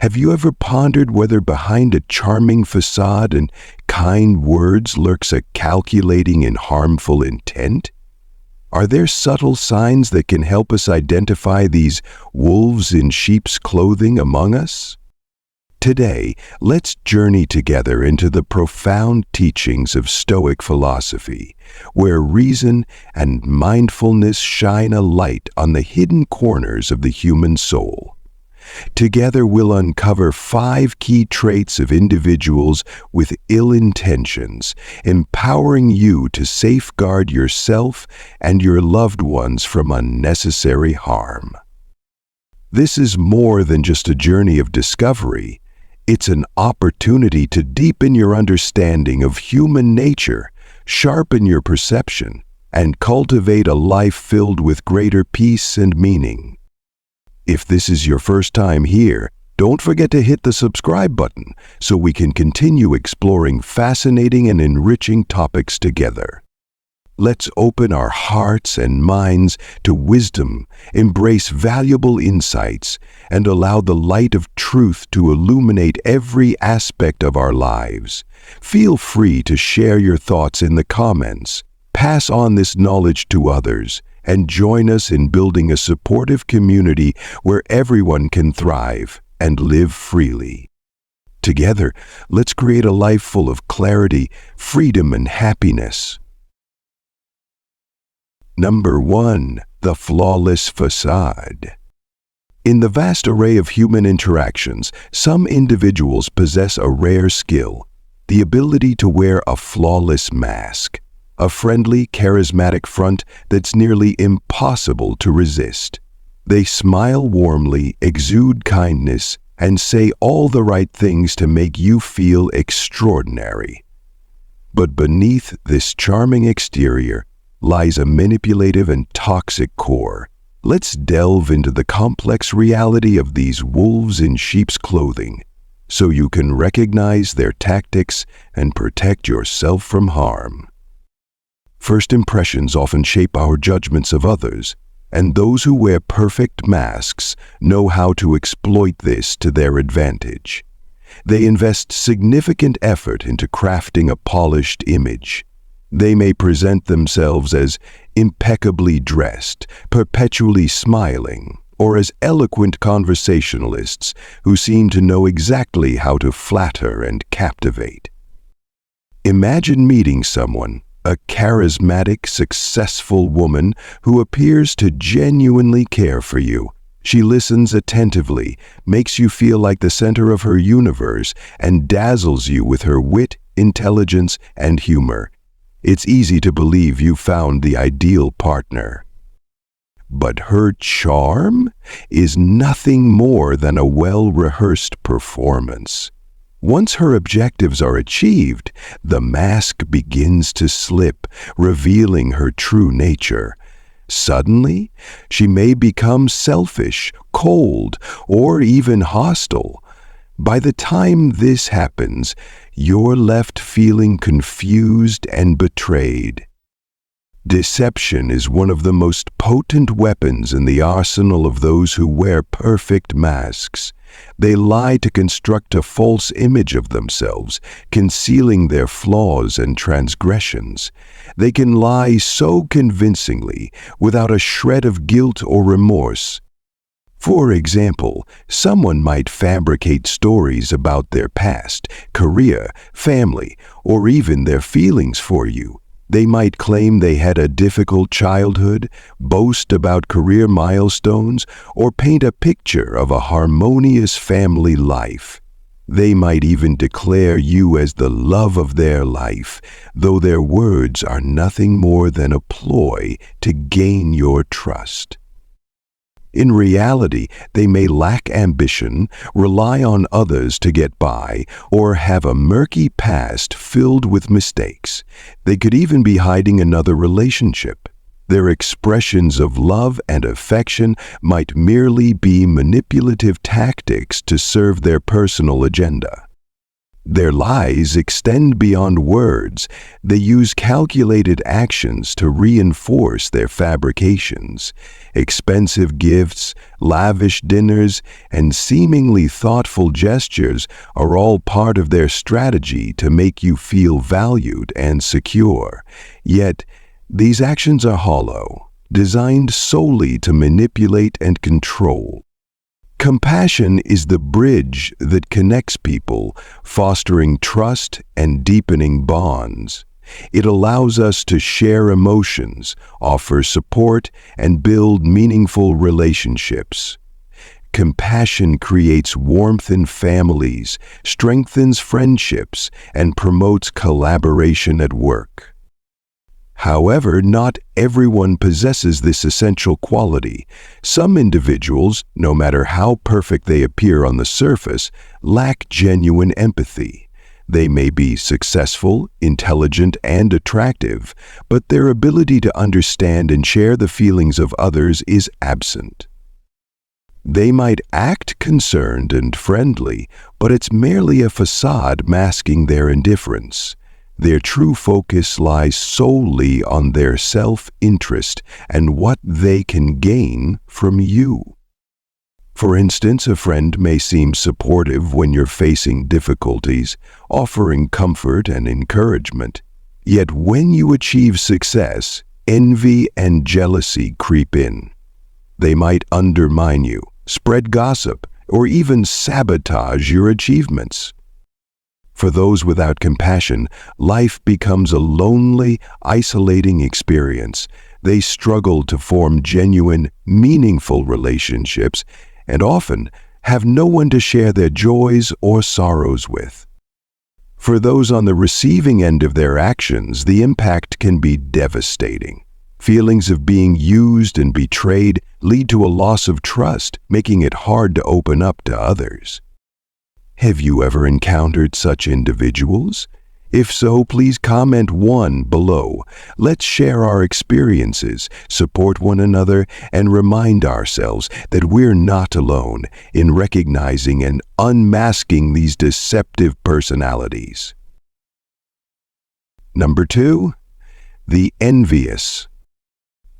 Have you ever pondered whether behind a charming facade and kind words lurks a calculating and harmful intent? Are there subtle signs that can help us identify these wolves in sheep's clothing among us? Today, let's journey together into the profound teachings of Stoic philosophy, where reason and mindfulness shine a light on the hidden corners of the human soul. Together we'll uncover 5 key traits of individuals with ill intentions, empowering you to safeguard yourself and your loved ones from unnecessary harm. This is more than just a journey of discovery. It's an opportunity to deepen your understanding of human nature, sharpen your perception, and cultivate a life filled with greater peace and meaning. If this is your first time here, don't forget to hit the subscribe button so we can continue exploring fascinating and enriching topics together. Let's open our hearts and minds to wisdom, embrace valuable insights, and allow the light of truth to illuminate every aspect of our lives. Feel free to share your thoughts in the comments, pass on this knowledge to others, and join us in building a supportive community where everyone can thrive and live freely. Together, let's create a life full of clarity, freedom, and happiness. Number 1. The flawless facade. In the vast array of human interactions, some individuals possess a rare skill, the ability to wear a flawless mask, a friendly, charismatic front that's nearly impossible to resist. They smile warmly, exude kindness, and say all the right things to make you feel extraordinary. But beneath this charming exterior lies a manipulative and toxic core. Let's delve into the complex reality of these wolves in sheep's clothing, so you can recognize their tactics and protect yourself from harm. First impressions often shape our judgments of others, and those who wear perfect masks know how to exploit this to their advantage. They invest significant effort into crafting a polished image. They may present themselves as impeccably dressed, perpetually smiling, or as eloquent conversationalists who seem to know exactly how to flatter and captivate. Imagine meeting someone, a charismatic, successful woman who appears to genuinely care for you. She listens attentively, makes you feel like the center of her universe, and dazzles you with her wit, intelligence, and humor. It's easy to believe you found the ideal partner. But her charm is nothing more than a well-rehearsed performance. Once her objectives are achieved, the mask begins to slip, revealing her true nature. Suddenly, she may become selfish, cold, or even hostile. By the time this happens, you're left feeling confused and betrayed. Deception is one of the most potent weapons in the arsenal of those who wear perfect masks. They lie to construct a false image of themselves, concealing their flaws and transgressions. They can lie so convincingly, without a shred of guilt or remorse. For example, someone might fabricate stories about their past, career, family, or even their feelings for you. They might claim they had a difficult childhood, boast about career milestones, or paint a picture of a harmonious family life. They might even declare you as the love of their life, though their words are nothing more than a ploy to gain your trust. In reality, they may lack ambition, rely on others to get by, or have a murky past filled with mistakes. They could even be hiding another relationship. Their expressions of love and affection might merely be manipulative tactics to serve their personal agenda. Their lies extend beyond words. They use calculated actions to reinforce their fabrications. Expensive gifts, lavish dinners, and seemingly thoughtful gestures are all part of their strategy to make you feel valued and secure. Yet, these actions are hollow, designed solely to manipulate and control. Compassion is the bridge that connects people, fostering trust and deepening bonds. It allows us to share emotions, offer support, and build meaningful relationships. Compassion creates warmth in families, strengthens friendships, and promotes collaboration at work. However, not everyone possesses this essential quality. Some individuals, no matter how perfect they appear on the surface, lack genuine empathy. They may be successful, intelligent, and attractive, but their ability to understand and share the feelings of others is absent. They might act concerned and friendly, but it's merely a facade masking their indifference. Their true focus lies solely on their self-interest and what they can gain from you. For instance, a friend may seem supportive when you're facing difficulties, offering comfort and encouragement. Yet when you achieve success, envy and jealousy creep in. They might undermine you, spread gossip, or even sabotage your achievements. For those without compassion, life becomes a lonely, isolating experience. They struggle to form genuine, meaningful relationships and often have no one to share their joys or sorrows with. For those on the receiving end of their actions, the impact can be devastating. Feelings of being used and betrayed lead to a loss of trust, making it hard to open up to others. Have you ever encountered such individuals? If so, please comment 1 below. Let's share our experiences, support one another, and remind ourselves that we're not alone in recognizing and unmasking these deceptive personalities. Number 2, the envious.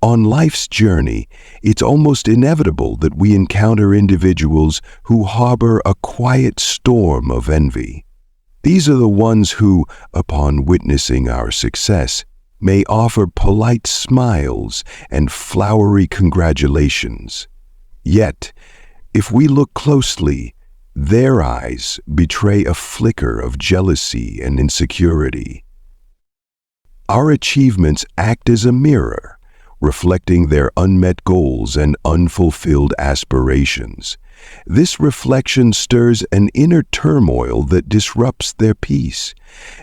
On life's journey, it's almost inevitable that we encounter individuals who harbor a quiet storm of envy. These are the ones who, upon witnessing our success, may offer polite smiles and flowery congratulations. Yet, if we look closely, their eyes betray a flicker of jealousy and insecurity. Our achievements act as a mirror, reflecting their unmet goals and unfulfilled aspirations. This reflection stirs an inner turmoil that disrupts their peace.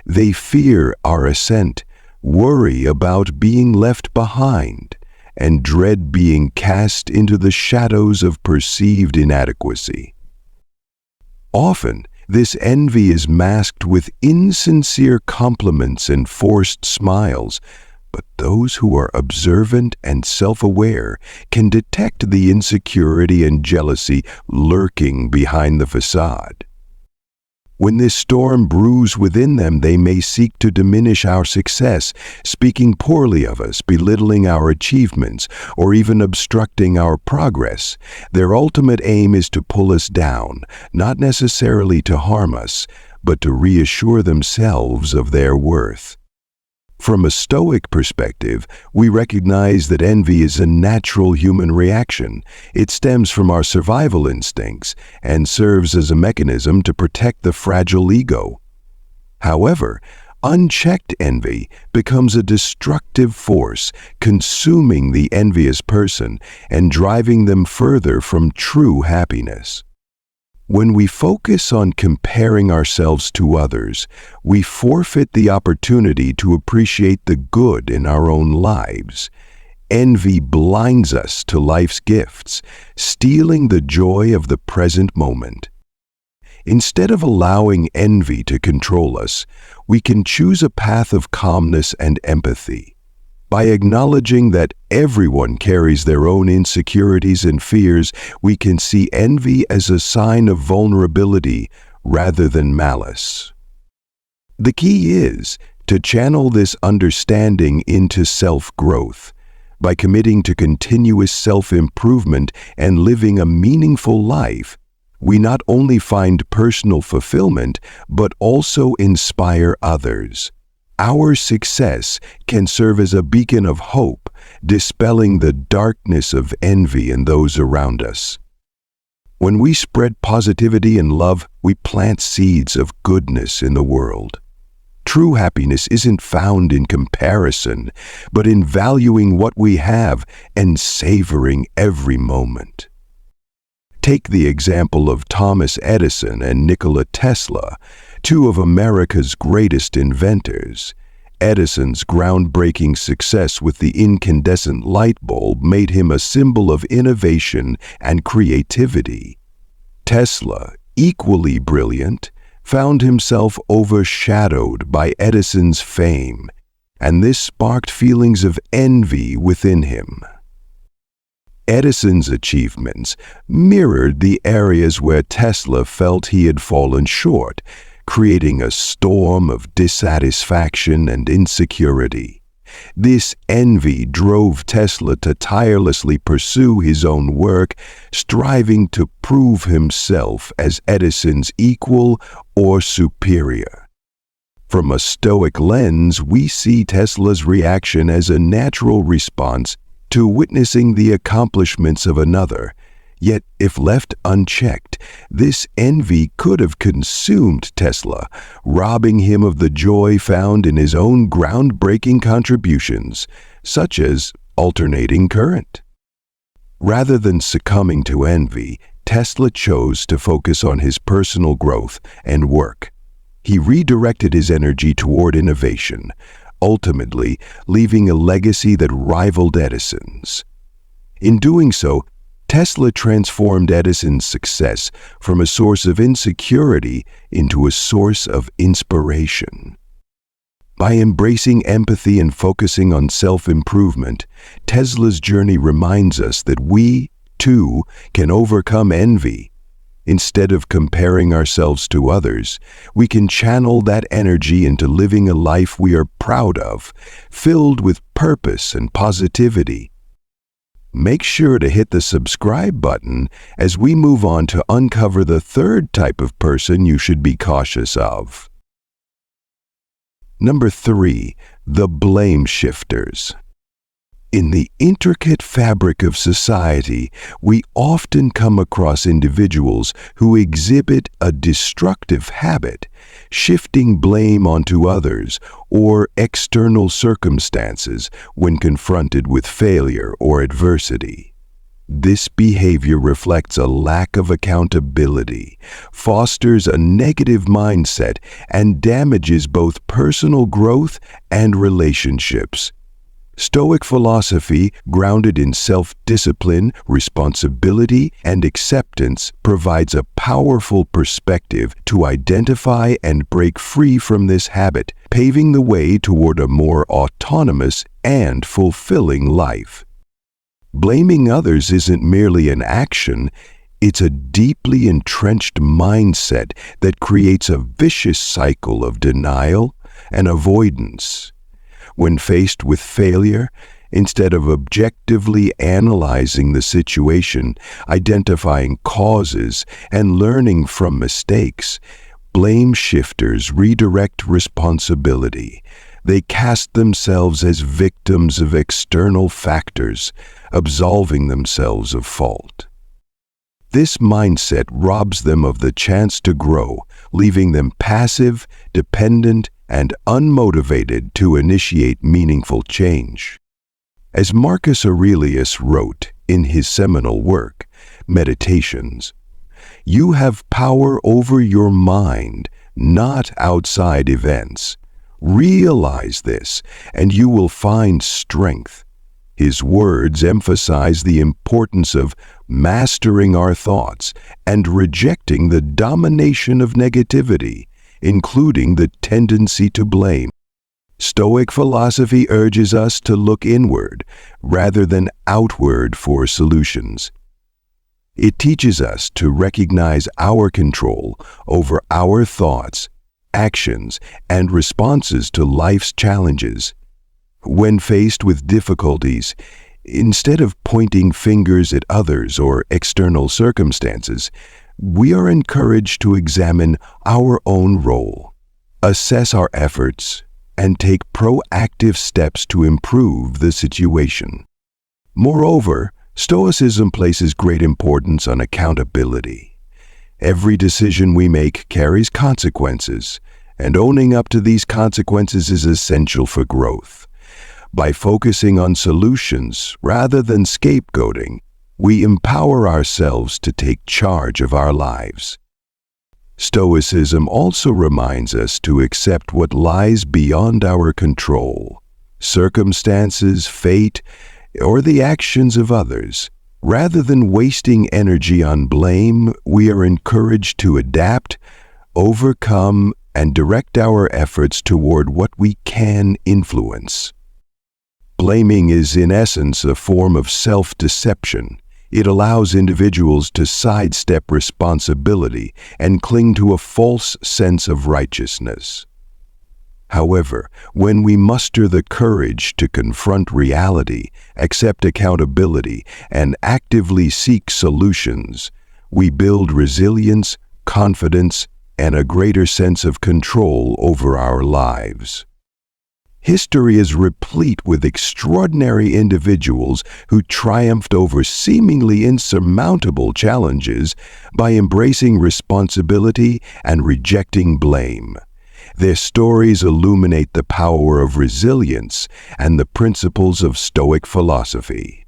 They fear our ascent, worry about being left behind, and dread being cast into the shadows of perceived inadequacy. Often, this envy is masked with insincere compliments and forced smiles, but those who are observant and self-aware can detect the insecurity and jealousy lurking behind the facade. When this storm brews within them, they may seek to diminish our success, speaking poorly of us, belittling our achievements, or even obstructing our progress. Their ultimate aim is to pull us down, not necessarily to harm us, but to reassure themselves of their worth. From a Stoic perspective, we recognize that envy is a natural human reaction. It stems from our survival instincts and serves as a mechanism to protect the fragile ego. However, unchecked envy becomes a destructive force, consuming the envious person and driving them further from true happiness. When we focus on comparing ourselves to others, we forfeit the opportunity to appreciate the good in our own lives. Envy blinds us to life's gifts, stealing the joy of the present moment. Instead of allowing envy to control us, we can choose a path of calmness and empathy. By acknowledging that everyone carries their own insecurities and fears, we can see envy as a sign of vulnerability rather than malice. The key is to channel this understanding into self-growth. By committing to continuous self-improvement and living a meaningful life, we not only find personal fulfillment, but also inspire others. Our success can serve as a beacon of hope, dispelling the darkness of envy in those around us. When we spread positivity and love, we plant seeds of goodness in the world. True happiness isn't found in comparison, but in valuing what we have and savoring every moment. Take the example of Thomas Edison and Nikola Tesla, two of America's greatest inventors. Edison's groundbreaking success with the incandescent light bulb made him a symbol of innovation and creativity. Tesla, equally brilliant, found himself overshadowed by Edison's fame, and this sparked feelings of envy within him. Edison's achievements mirrored the areas where Tesla felt he had fallen short, creating a storm of dissatisfaction and insecurity. This envy drove Tesla to tirelessly pursue his own work, striving to prove himself as Edison's equal or superior. From a Stoic lens, we see Tesla's reaction as a natural response to witnessing the accomplishments of another. Yet, if left unchecked, this envy could have consumed Tesla, robbing him of the joy found in his own groundbreaking contributions, such as alternating current. Rather than succumbing to envy, Tesla chose to focus on his personal growth and work. He redirected his energy toward innovation, ultimately leaving a legacy that rivaled Edison's. In doing so, Tesla transformed Edison's success from a source of insecurity into a source of inspiration. By embracing empathy and focusing on self-improvement, Tesla's journey reminds us that we, too, can overcome envy. Instead of comparing ourselves to others, we can channel that energy into living a life we are proud of, filled with purpose and positivity. Make sure to hit the subscribe button as we move on to uncover the third type of person you should be cautious of. Number 3, the blame shifters. In the intricate fabric of society, we often come across individuals who exhibit a destructive habit, shifting blame onto others or external circumstances when confronted with failure or adversity. This behavior reflects a lack of accountability, fosters a negative mindset, and damages both personal growth and relationships. Stoic philosophy, grounded in self-discipline, responsibility, and acceptance, provides a powerful perspective to identify and break free from this habit, paving the way toward a more autonomous and fulfilling life. Blaming others isn't merely an action, it's a deeply entrenched mindset that creates a vicious cycle of denial and avoidance. When faced with failure, instead of objectively analyzing the situation, identifying causes, and learning from mistakes, blame shifters redirect responsibility. They cast themselves as victims of external factors, absolving themselves of fault. This mindset robs them of the chance to grow, leaving them passive, dependent, and unmotivated to initiate meaningful change. As Marcus Aurelius wrote in his seminal work, Meditations, "You have power over your mind, not outside events. Realize this, and you will find strength." His words emphasize the importance of mastering our thoughts and rejecting the domination of negativity, including the tendency to blame. Stoic philosophy urges us to look inward rather than outward for solutions. It teaches us to recognize our control over our thoughts actions and responses to life's challenges. When faced with difficulties, instead of pointing fingers at others or external circumstances, we are encouraged to examine our own role, assess our efforts, and take proactive steps to improve the situation. Moreover, Stoicism places great importance on accountability. Every decision we make carries consequences, and owning up to these consequences is essential for growth. By focusing on solutions rather than scapegoating, we empower ourselves to take charge of our lives. Stoicism also reminds us to accept what lies beyond our control, circumstances, fate, or the actions of others. Rather than wasting energy on blame, we are encouraged to adapt, overcome, and direct our efforts toward what we can influence. Blaming is in essence a form of self-deception. It allows individuals to sidestep responsibility and cling to a false sense of righteousness. However, when we muster the courage to confront reality, accept accountability, and actively seek solutions, we build resilience, confidence, and a greater sense of control over our lives. History is replete with extraordinary individuals who triumphed over seemingly insurmountable challenges by embracing responsibility and rejecting blame. Their stories illuminate the power of resilience and the principles of Stoic philosophy.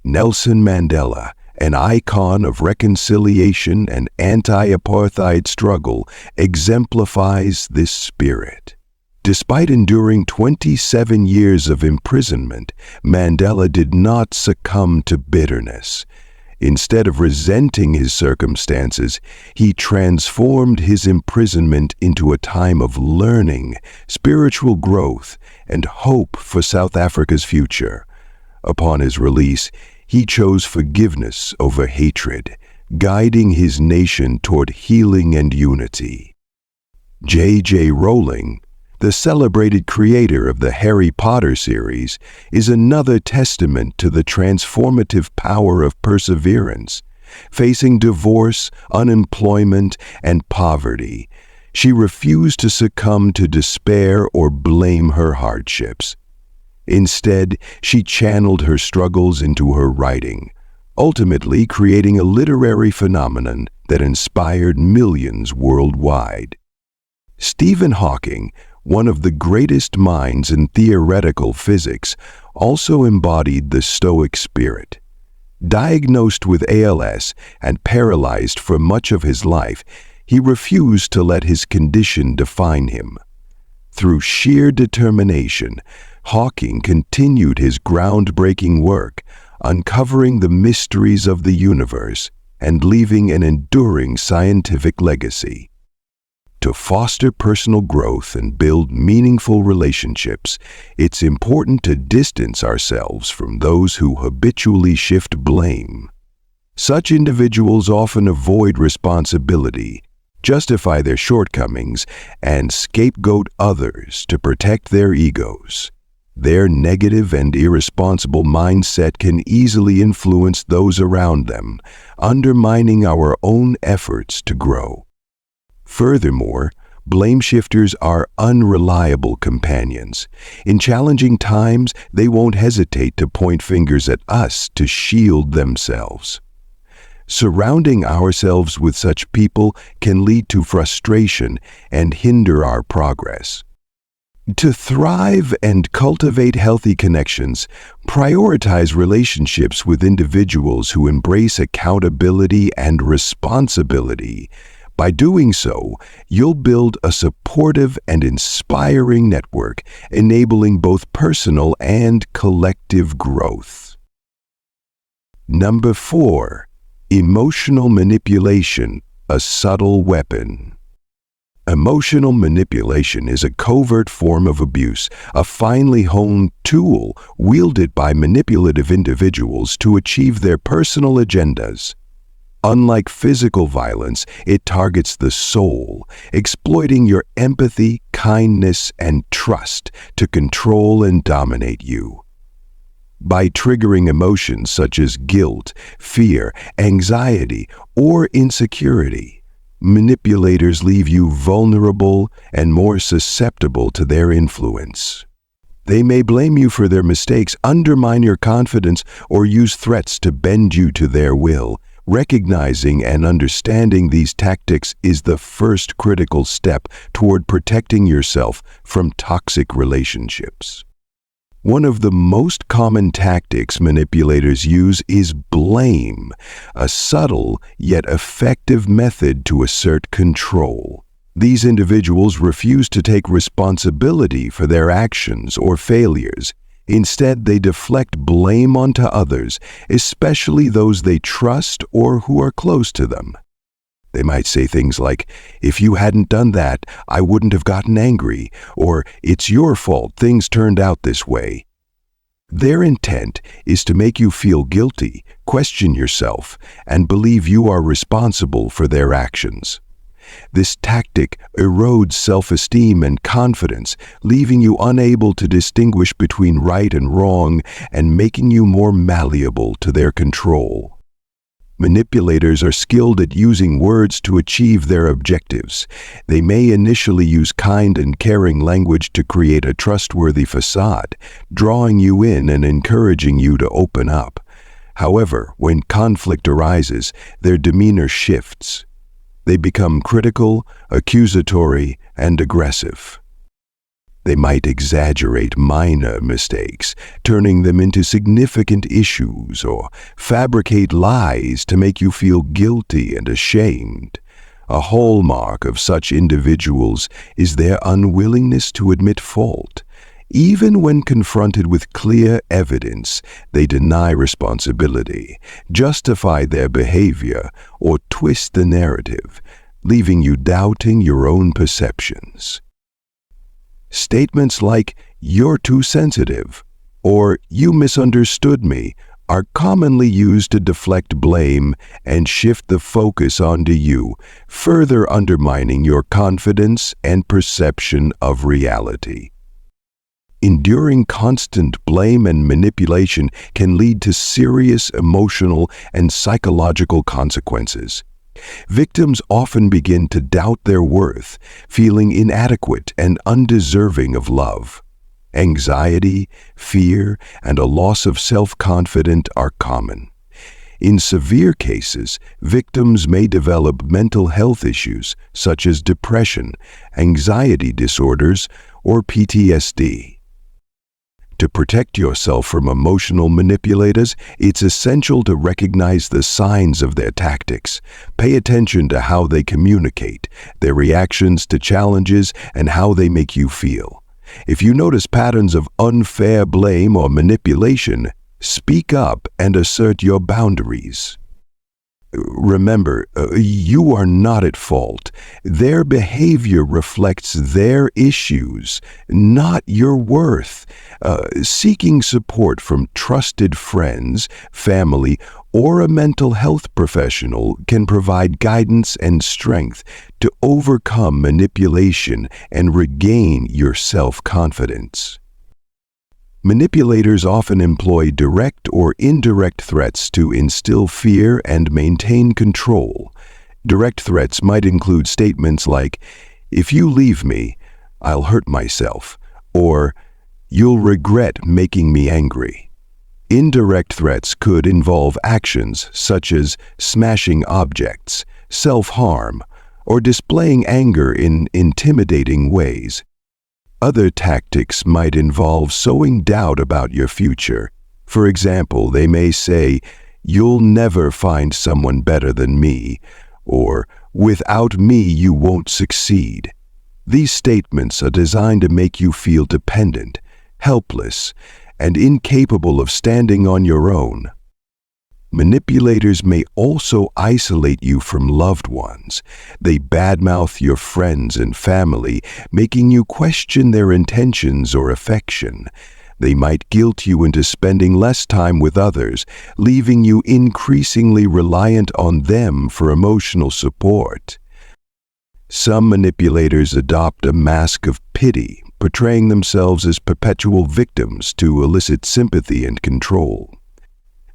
Nelson Mandela, an icon of reconciliation and anti-apartheid struggle, exemplifies this spirit. Despite enduring 27 years of imprisonment, Mandela did not succumb to bitterness. Instead of resenting his circumstances, he transformed his imprisonment into a time of learning, spiritual growth, and hope for South Africa's future. Upon his release, he chose forgiveness over hatred, guiding his nation toward healing and unity. J.J. Rowling, the celebrated creator of the Harry Potter series, is another testament to the transformative power of perseverance. Facing divorce, unemployment, and poverty, she refused to succumb to despair or blame her hardships. Instead, she channeled her struggles into her writing, ultimately creating a literary phenomenon that inspired millions worldwide. Stephen Hawking, one of the greatest minds in theoretical physics, also embodied the Stoic spirit. Diagnosed with ALS and paralyzed for much of his life, he refused to let his condition define him. Through sheer determination, Hawking continued his groundbreaking work, uncovering the mysteries of the universe and leaving an enduring scientific legacy. To foster personal growth and build meaningful relationships, it's important to distance ourselves from those who habitually shift blame. Such individuals often avoid responsibility, justify their shortcomings, and scapegoat others to protect their egos. Their negative and irresponsible mindset can easily influence those around them, undermining our own efforts to grow. Furthermore, blame shifters are unreliable companions. In challenging times, they won't hesitate to point fingers at us to shield themselves. Surrounding ourselves with such people can lead to frustration and hinder our progress. To thrive and cultivate healthy connections, prioritize relationships with individuals who embrace accountability and responsibility. By doing so, you'll build a supportive and inspiring network, enabling both personal and collective growth. Number 4. Emotional manipulation, a subtle weapon. Emotional manipulation is a covert form of abuse, a finely honed tool wielded by manipulative individuals to achieve their personal agendas. Unlike physical violence, it targets the soul, exploiting your empathy, kindness, and trust to control and dominate you. By triggering emotions such as guilt, fear, anxiety, or insecurity, manipulators leave you vulnerable and more susceptible to their influence. They may blame you for their mistakes, undermine your confidence, or use threats to bend you to their will. Recognizing and understanding these tactics is the first critical step toward protecting yourself from toxic relationships. One of the most common tactics manipulators use is blame, a subtle yet effective method to assert control. These individuals refuse to take responsibility for their actions or failures. Instead, they deflect blame onto others, especially those they trust or who are close to them. They might say things like, "If you hadn't done that, I wouldn't have gotten angry," or "It's your fault things turned out this way." Their intent is to make you feel guilty, question yourself, and believe you are responsible for their actions. This tactic erodes self-esteem and confidence, leaving you unable to distinguish between right and wrong and making you more malleable to their control. Manipulators are skilled at using words to achieve their objectives. They may initially use kind and caring language to create a trustworthy facade, drawing you in and encouraging you to open up. However, when conflict arises, their demeanor shifts. They become critical, accusatory, and aggressive. They might exaggerate minor mistakes, turning them into significant issues, or fabricate lies to make you feel guilty and ashamed. A hallmark of such individuals is their unwillingness to admit fault. Even when confronted with clear evidence, they deny responsibility, justify their behavior, or twist the narrative, leaving you doubting your own perceptions. Statements like, "You're too sensitive," or "You misunderstood me," are commonly used to deflect blame and shift the focus onto you, further undermining your confidence and perception of reality. Enduring constant blame and manipulation can lead to serious emotional and psychological consequences. Victims often begin to doubt their worth, feeling inadequate and undeserving of love. Anxiety, fear, and a loss of self-confidence are common. In severe cases, victims may develop mental health issues such as depression, anxiety disorders, or PTSD. To protect yourself from emotional manipulators, it's essential to recognize the signs of their tactics. Pay attention to how they communicate, their reactions to challenges, and how they make you feel. If you notice patterns of unfair blame or manipulation, speak up and assert your boundaries. Remember, you are not at fault. Their behavior reflects their issues, not your worth. Seeking support from trusted friends, family, or a mental health professional can provide guidance and strength to overcome manipulation and regain your self-confidence. Manipulators often employ direct or indirect threats to instill fear and maintain control. Direct threats might include statements like, "If you leave me, I'll hurt myself," or "You'll regret making me angry." Indirect threats could involve actions such as smashing objects, self-harm, or displaying anger in intimidating ways. Other tactics might involve sowing doubt about your future. For example, they may say, "You'll never find someone better than me," or "Without me, you won't succeed." These statements are designed to make you feel dependent, helpless, and incapable of standing on your own. Manipulators may also isolate you from loved ones. They badmouth your friends and family, making you question their intentions or affection. They might guilt you into spending less time with others, leaving you increasingly reliant on them for emotional support. Some manipulators adopt a mask of pity, portraying themselves as perpetual victims to elicit sympathy and control.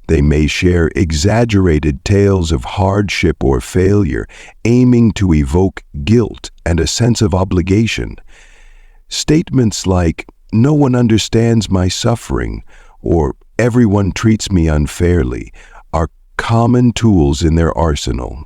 They may share exaggerated tales of hardship or failure, aiming to evoke guilt and a sense of obligation. Statements like, "No one understands my suffering," or "Everyone treats me unfairly," are common tools in their arsenal.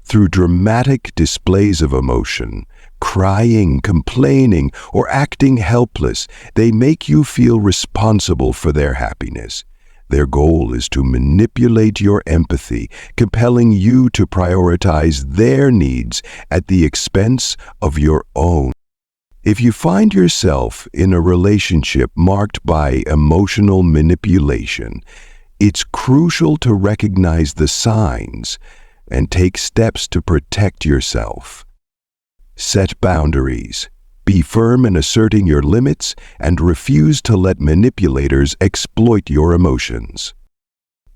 Through dramatic displays of emotion, crying, complaining, or acting helpless, they make you feel responsible for their happiness. Their goal is to manipulate your empathy, compelling you to prioritize their needs at the expense of your own. If you find yourself in a relationship marked by emotional manipulation, it's crucial to recognize the signs and take steps to protect yourself. Set boundaries. Be firm in asserting your limits and refuse to let manipulators exploit your emotions.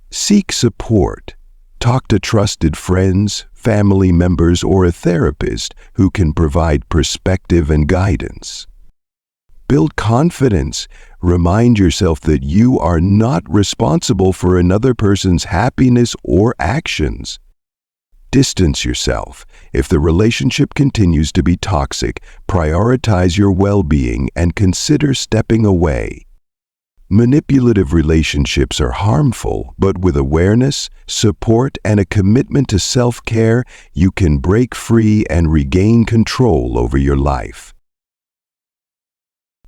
Seek support. Talk to trusted friends, family members, or a therapist who can provide perspective and guidance. Build confidence. Remind yourself that you are not responsible for another person's happiness or actions. Distance yourself. If the relationship continues to be toxic, prioritize your well-being and consider stepping away. Manipulative relationships are harmful, but with awareness, support, and a commitment to self-care, you can break free and regain control over your life.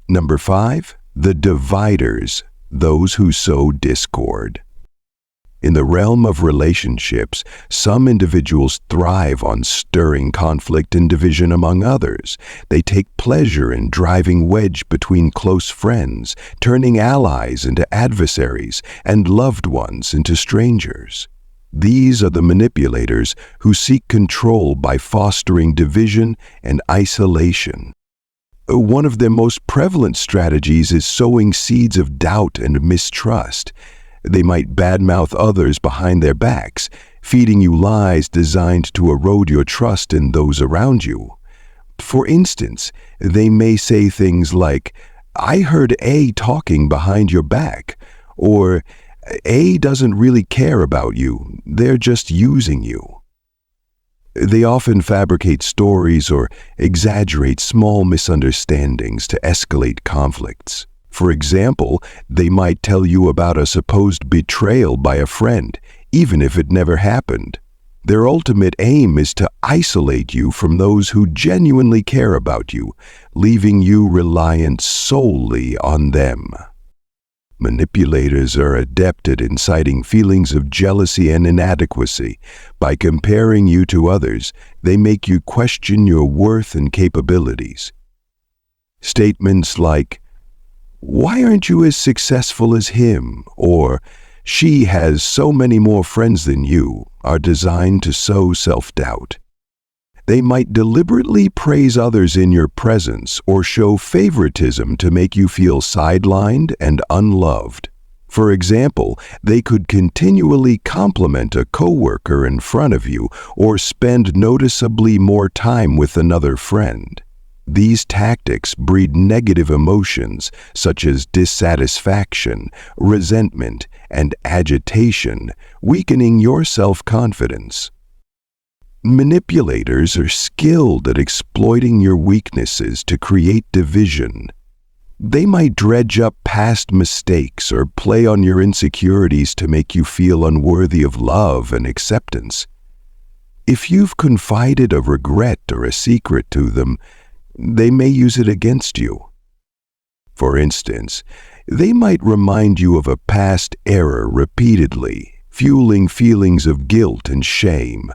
Number 5, the dividers, those who sow discord. In the realm of relationships, some individuals thrive on stirring conflict and division among others. They take pleasure in driving wedge between close friends, turning allies into adversaries, and loved ones into strangers. These are the manipulators who seek control by fostering division and isolation. One of their most prevalent strategies is sowing seeds of doubt and mistrust. They might badmouth others behind their backs, feeding you lies designed to erode your trust in those around you. For instance, they may say things like, "I heard A talking behind your back," or "A doesn't really care about you, they're just using you." They often fabricate stories or exaggerate small misunderstandings to escalate conflicts. For example, they might tell you about a supposed betrayal by a friend, even if it never happened. Their ultimate aim is to isolate you from those who genuinely care about you, leaving you reliant solely on them. Manipulators are adept at inciting feelings of jealousy and inadequacy. By comparing you to others, they make you question your worth and capabilities. Statements like, "Why aren't you as successful as him?" or "She has so many more friends than you," are designed to sow self-doubt. They might deliberately praise others in your presence or show favoritism to make you feel sidelined and unloved. For example, they could continually compliment a coworker in front of you or spend noticeably more time with another friend. These tactics breed negative emotions such as dissatisfaction, resentment, and agitation, weakening your self-confidence. Manipulators are skilled at exploiting your weaknesses to create division. They might dredge up past mistakes or play on your insecurities to make you feel unworthy of love and acceptance. If you've confided a regret or a secret to them, they may use it against you. For instance, they might remind you of a past error repeatedly, fueling feelings of guilt and shame.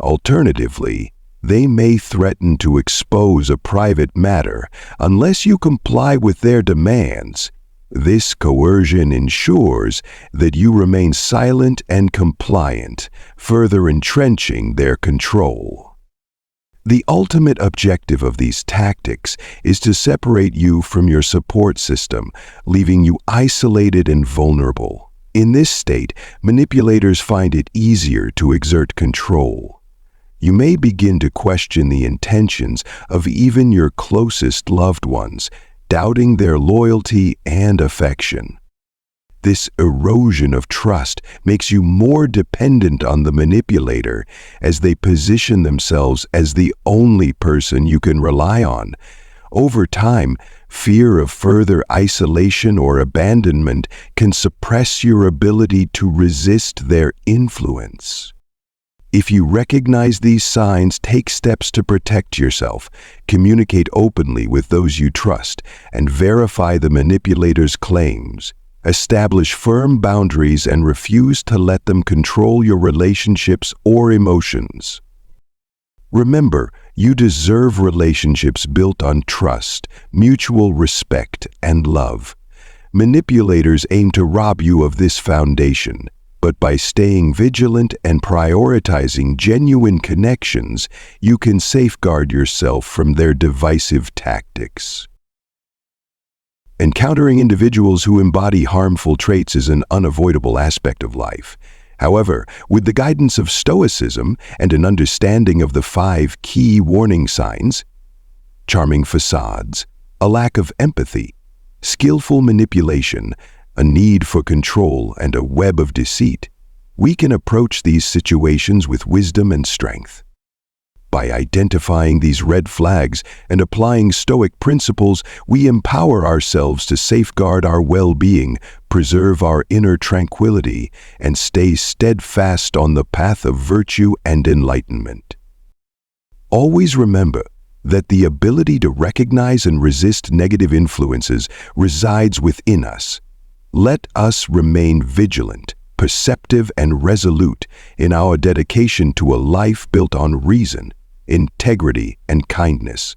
Alternatively, they may threaten to expose a private matter unless you comply with their demands. This coercion ensures that you remain silent and compliant, further entrenching their control. The ultimate objective of these tactics is to separate you from your support system, leaving you isolated and vulnerable. In this state, manipulators find it easier to exert control. You may begin to question the intentions of even your closest loved ones, doubting their loyalty and affection. This erosion of trust makes you more dependent on the manipulator as they position themselves as the only person you can rely on. Over time, fear of further isolation or abandonment can suppress your ability to resist their influence. If you recognize these signs, take steps to protect yourself, communicate openly with those you trust, and verify the manipulator's claims. Establish firm boundaries and refuse to let them control your relationships or emotions. Remember, you deserve relationships built on trust, mutual respect, and love. Manipulators aim to rob you of this foundation, but by staying vigilant and prioritizing genuine connections, you can safeguard yourself from their divisive tactics. Encountering individuals who embody harmful traits is an unavoidable aspect of life. However, with the guidance of Stoicism and an understanding of the 5 key warning signs, charming facades, a lack of empathy, skillful manipulation, a need for control, and a web of deceit, we can approach these situations with wisdom and strength. By identifying these red flags and applying Stoic principles, we empower ourselves to safeguard our well-being, preserve our inner tranquility, and stay steadfast on the path of virtue and enlightenment. Always remember that the ability to recognize and resist negative influences resides within us. Let us remain vigilant, perceptive, and resolute in our dedication to a life built on reason, integrity, and kindness.